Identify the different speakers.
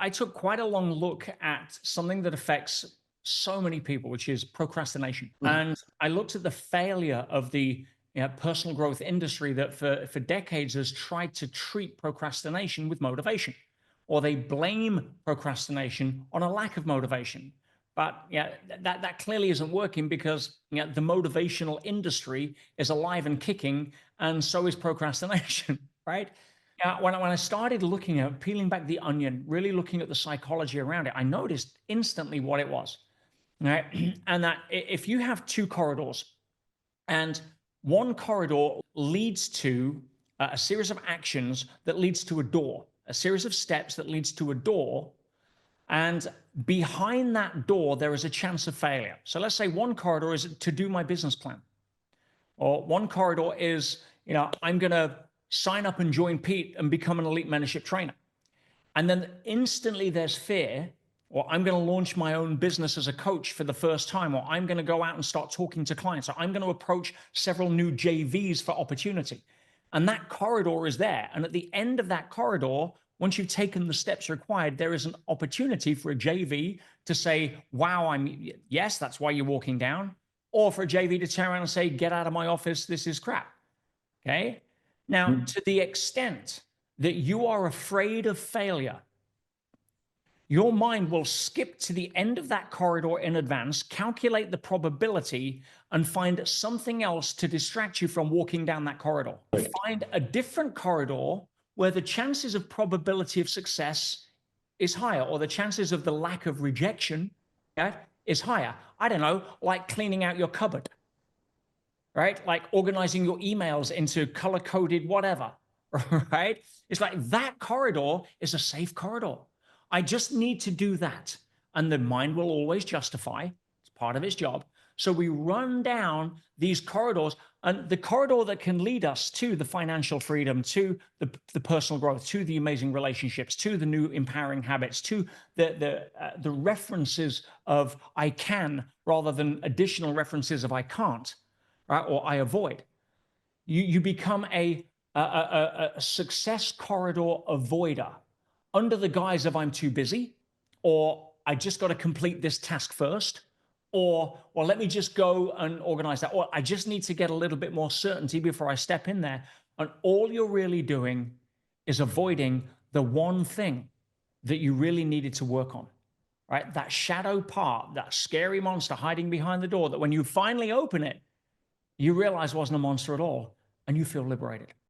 Speaker 1: I took quite a long look at something that affects so many people, which is procrastination.
Speaker 2: Mhm.
Speaker 1: And I looked at the failure of the personal growth industry that for decades has tried to treat procrastination with motivation, or they blame procrastination on a lack of motivation. But yeah, that clearly isn't working because the motivational industry is alive and kicking, and so is procrastination, right? Yeah, when I started looking at peeling back the onion, really looking at the psychology around it, I noticed instantly what it was. Right. And that if you have two corridors and one corridor leads to a series of actions that leads to a door, a series of steps that leads to a door, and behind that door, there is a chance of failure. So let's say one corridor is to do my business plan, or one corridor is, I'm going to sign up and join Pete and become an elite mentorship trainer. And then instantly there's fear, or I'm going to launch my own business as a coach for the first time, or I'm going to go out and start talking to clients, or I'm going to approach several new JVs for opportunity. And that corridor is there. And at the end of that corridor, once you've taken the steps required, there is an opportunity for a JV to say, wow, yes, that's why you're walking down. Or for a JV to turn around and say, get out of my office, this is crap. Okay. Now,
Speaker 2: Mhm.
Speaker 1: to the extent that you are afraid of failure, your mind will skip to the end of that corridor in advance, calculate the probability, and find something else to distract you from walking down that corridor.
Speaker 2: Right.
Speaker 1: Find a different corridor where the chances of probability of success is higher, or the chances of the lack of rejection, yeah, is higher. I don't know, like cleaning out your cupboard, right? Like organizing your emails into color coded whatever, right? It's like that corridor is a safe corridor. I just need to do that. And the mind will always justify, it's part of its job. So we run down these corridors, and the corridor that can lead us to the financial freedom, to the personal growth, to the amazing relationships, to the new empowering habits, to the references of I can rather than additional references of I can't, right? Or I avoid. You become a success corridor avoider under the guise of I'm too busy, or I just got to complete this task first, or well, let me just go and organize that, or I just need to get a little bit more certainty before I step in there. And all you're really doing is avoiding the one thing that you really needed to work on, right? That shadow part, that scary monster hiding behind the door that when you finally open it, you realize wasn't a monster at all, and you feel liberated.